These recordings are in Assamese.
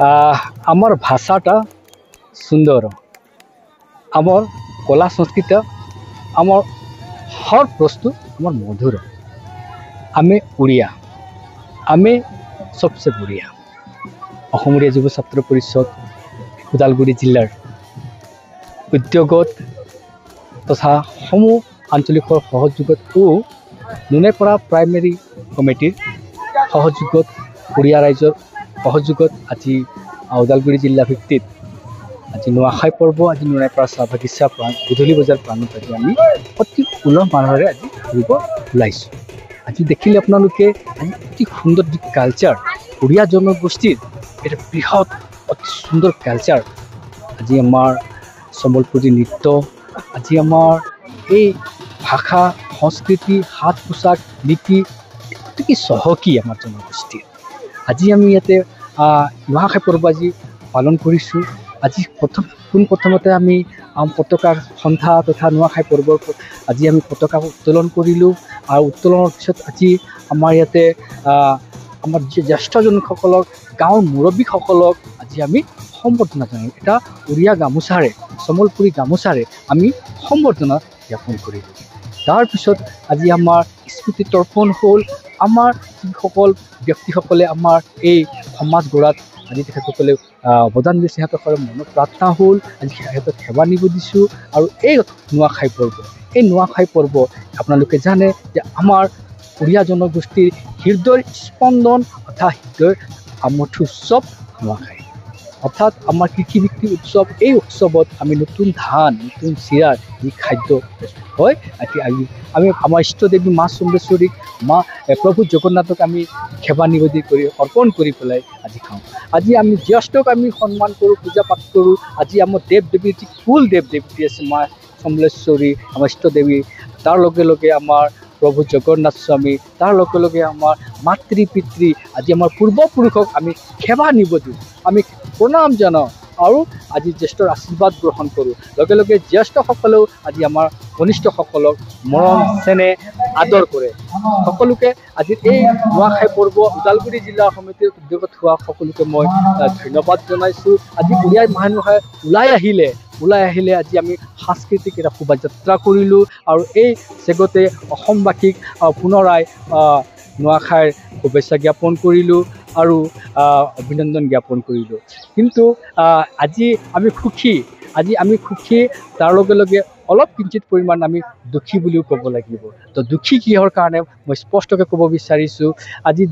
আমাৰ ভাষাটা সুন্দৰ, আমাৰ কলা সংস্কৃতি, আমাৰ হৰ বস্তু আমাৰ মধুৰ। আমি উড়িয়া, আমি সবচেয়ে বঢ়িয়া। অসম উড়িয়া যুৱ ছাত্ৰ পৰিষদ ওদালগুৰি জিলাৰ উদ্যোগত তথা সমূহ আঞ্চলিকৰ সহযোগত নুনেপাৰা প্ৰাইমেৰী কমিটিৰ সহযোগত উড়িয়া ৰাইজৰ সহযোগত আজি ওদালগুৰি জিলা ভিত্তিত আজি নুৱাখাই পৰ্ব, আজি নুনেপাৰা চাহ বাগিচা গধূলি বজাৰ প্ৰাণত আজি আমি অতি উলহ মালহেৰে আজি ফুৰিব ওলাইছোঁ। আজি দেখিলে আপোনালোকে আজি অতি সুন্দৰ যি কালচাৰ উড়িয়া জনগোষ্ঠীৰ এটা বৃহৎ অতি সুন্দৰ কালচাৰ। আজি আমাৰ সম্বলপুৰী নৃত্য, আজি আমাৰ এই ভাষা সংস্কৃতি সাজ পোছাক নীতি অতি চহকী আমাৰ জনগোষ্ঠীৰ। আজি আমি ইয়াতে নুৱাখাই পৰ্ব আজি পালন কৰিছোঁ। আজি পোনপ্ৰথমতে আমি পতাকা সন্থা তথা নুৱাখাই পৰ্বৰ আজি আমি পতাকা উত্তোলন কৰিলোঁ। আৰু উত্তোলনৰ পিছত আজি আমাৰ ইয়াতে আমাৰ জ্যেষ্ঠজনসকলক, গাঁৱৰ মুৰব্বীসকলক আজি আমি সম্বৰ্ধনা জনাই এটা উড়িয়া গামোচাৰে, সম্বলপুৰী গামোচাৰে আমি সম্বৰ্ধনা জ্ঞাপন কৰিলোঁ। তাৰপিছত আজি আমাৰ স্মৃতি তৰ্পণ হ'ল। আমাৰ যিসকল ব্যক্তিসকলে আমাৰ এই সমাজ গঢ়াত আজি তেখেতসকলে অৱদান দিছে, সিহঁতসকলৰ মনত প্ৰাৰ্থনা হ'ল। আজি সিহঁতক সেৱা নিব দিছোঁ। আৰু এই নুৱাখাই পৰ্ব, এই নুৱাখাই পৰ্ব আপোনালোকে জানে যে আমাৰ উড়িয়া জনগোষ্ঠীৰ হৃদয়ৰ স্পন্দন অৰ্থাৎ হৃদয়ৰ আমঠু উৎসৱ নুৱাখাই, অৰ্থাৎ আমাৰ কৃষিভিত্তিক উৎসৱ। এই উৎসৱত আমি নতুন ধান, নতুন চিৰাৰ যি খাদ্য প্ৰস্তুত হয়, আমি আমাৰ ইষ্টদেৱী মা চম্বেশ্বৰীক, মা প্ৰভু জগন্নাথক আমি সেৱা নিবেদন কৰি অৰ্পণ কৰি পেলাই আজি খাওঁ। আজি আমি জ্যেষ্ঠক আমি সন্মান কৰোঁ, পূজা পাঠ কৰোঁ। আজি আমাৰ দেৱ দেৱীৰ যি কুল দেৱ দেৱী আছে, মা চম্বেশ্বৰী আমাৰ ইষ্টদেৱী, তাৰ লগে লগে আমাৰ প্ৰভু জগন্নাথ স্বামী, তাৰ লগে লগে আমাৰ মাতৃ পিতৃ, আজি আমাৰ পূৰ্বপুৰুষক আমি সেৱা নিবেদন, আমি প্ৰণাম জনাওঁ আৰু আজি জ্যেষ্ঠৰ আশীৰ্বাদ গ্ৰহণ কৰোঁ। লগে লগে জ্যেষ্ঠসকলেও আজি আমাৰ কনিষ্ঠসকলক মৰম চেনেহ আদৰ কৰে। সকলোকে আজি এই নুৱাখাই পৰ্ব ওদালগুৰি জিলা সমিতিৰ উদ্যোগত হোৱা সকলোকে মই ধন্যবাদ জনাইছোঁ। আজি উড়িয়া মানুহে ওলাই আহিলে আজি আমি সাংস্কৃতিক এটা শোভাযাত্ৰা কৰিলোঁ। আৰু এই চেগতে অসমবাসীক পুনৰাই নুৱাখাইৰ শুভেচ্ছা জ্ঞাপন কৰিলোঁ আৰু অভিনন্দন জ্ঞাপন কৰিলোঁ। কিন্তু আজি আমি সুখী, তাৰ লগে লগে অলপ কিঞ্চিত পৰিমাণ আমি দুখী বুলিও ক'ব লাগিব। তো দুখী কিহৰ কাৰণে মই স্পষ্টকৈ ক'ব বিচাৰিছোঁ। আজি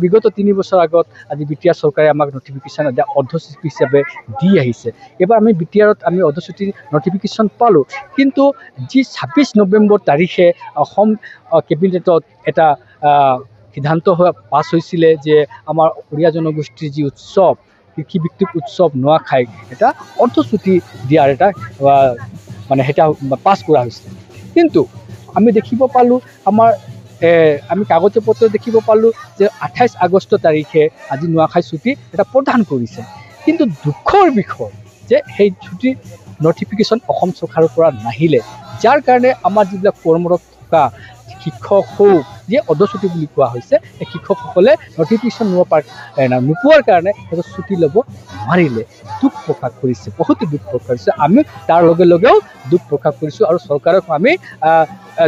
বিগত 3 বছৰ আগত আজি BTR চৰকাৰে আমাক নটিফিকেশ্যন অৰ্ধচুচি হিচাপে দি আহিছে। এইবাৰ আমি BTRত আমি অৰ্ধচুচিৰ নটিফিকেশ্যন পালোঁ। কিন্তু যি 26 নৱেম্বৰ তাৰিখে অসম কেবিনেটত এটা সিদ্ধান্ত পাছ হৈছিলে যে আমাৰ উড়িয়া জনগোষ্ঠীৰ যি উৎসৱ, কৃষিভিত্তিক উৎসৱ নুৱাখাই এটা অৰ্ধচুটি দিয়াৰ এটা মানে এটা পাছ কৰা হৈছিলে। কিন্তু আমি দেখিব পালোঁ আমি কাগজ পত্ৰ দেখিব পালোঁ যে 28 আগষ্ট তাৰিখে আজি নুৱাখাই ছুটী এটা প্ৰদান কৰিছে। কিন্তু দুখৰ বিষয় যে সেই ছুটীৰ নটিফিকেশ্যন অসম চৰকাৰৰ পৰা নাহিলে, যাৰ কাৰণে আমাৰ যিবিলাক কৰ্মৰত থকা শিক্ষক হওক, যে অৰ্ধচুটি বুলি কোৱা হৈছে, এই শিক্ষকসকলে নটিফিকেশ্যন নোপোৱাৰ কাৰণে সিহঁতৰ ছুটী ল'ব নোৱাৰিলে। দুখ প্ৰকাশ কৰিছে, বহুতো দুখ প্ৰকাশ কৰিছে। আমি তাৰ লগে লগেও দুখ প্ৰকাশ কৰিছোঁ আৰু চৰকাৰক আমি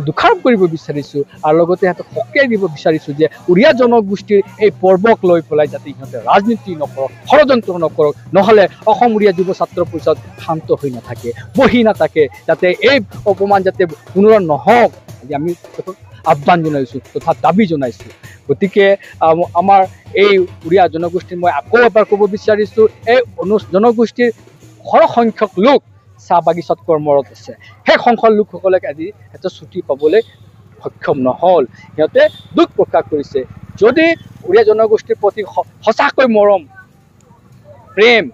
দোষাৰোপ কৰিব বিচাৰিছোঁ আৰু লগতে সিহঁতক সকীয়াই দিব বিচাৰিছোঁ যে উড়িয়া জনগোষ্ঠীৰ এই পৰ্বক লৈ পেলাই যাতে সিহঁতে ৰাজনীতি নকৰক, ষড়যন্ত্ৰ নকৰক, নহ'লে অসম উড়িয়া যুৱ ছাত্ৰ পৰিষদ শান্ত হৈ নাথাকে, বহি নাথাকে, যাতে এই অপমান যাতে পুনৰ নহওক আজি আমি আহ্বান জনাইছোঁ তথা দাবী জনাইছোঁ। গতিকে আমাৰ এই উড়িয়া জনগোষ্ঠীৰ মই আকৌ এবাৰ ক'ব বিচাৰিছোঁ, এই জনগোষ্ঠীৰ সৰহসংখ্যক লোক চাহ বাগিচাত কৰ্মৰত আছে। সেই সংখ্যক লোকসকলে আজি এটা ছুটী পাবলৈ সক্ষম নহ'ল। সিহঁতে দুখ প্ৰকাশ কৰিছে। যদি উড়িয়া জনগোষ্ঠীৰ প্ৰতি সঁচাকৈ মৰম, প্ৰেম,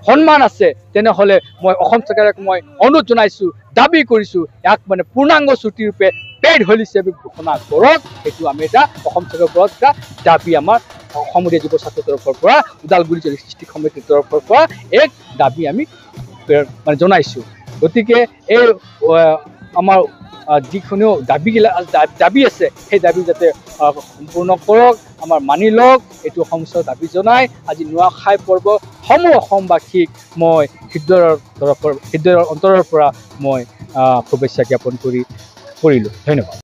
সন্মান আছে, তেনেহ'লে মই অসম চৰকাৰক মই অনুৰোধ জনাইছোঁ, দাবী কৰিছোঁ, ইয়াক মানে পূৰ্ণাংগ ছুটীৰূপে পেইড হলিডে হিচাপে ঘোষণা কৰক। এইটো আমি এটা অসম চৰকাৰৰ পৰা এটা দাবী আমাৰ অসম উড়িয়া যুৱ ছাত্ৰৰ তৰফৰ পৰা, ওদালগুৰি ডিষ্ট্ৰিক্ট সমিতিৰ তৰফৰ পৰা এক দাবী আমি মানে জনাইছোঁ। গতিকে এই আমাৰ যিকোনো দাবী আছে সেই দাবী যাতে সম্পূৰ্ণ কৰক, আমাৰ মানি লওক, এইটো অসমৰ দাবী জনাই আজি নুৱাখাই পৰ্ব সমূহ অসমবাসীক মই হৃদয়ৰ অন্তৰৰ পৰা মই শুভেচ্ছা জ্ঞাপন কৰিলোঁ। ধন্যবাদ।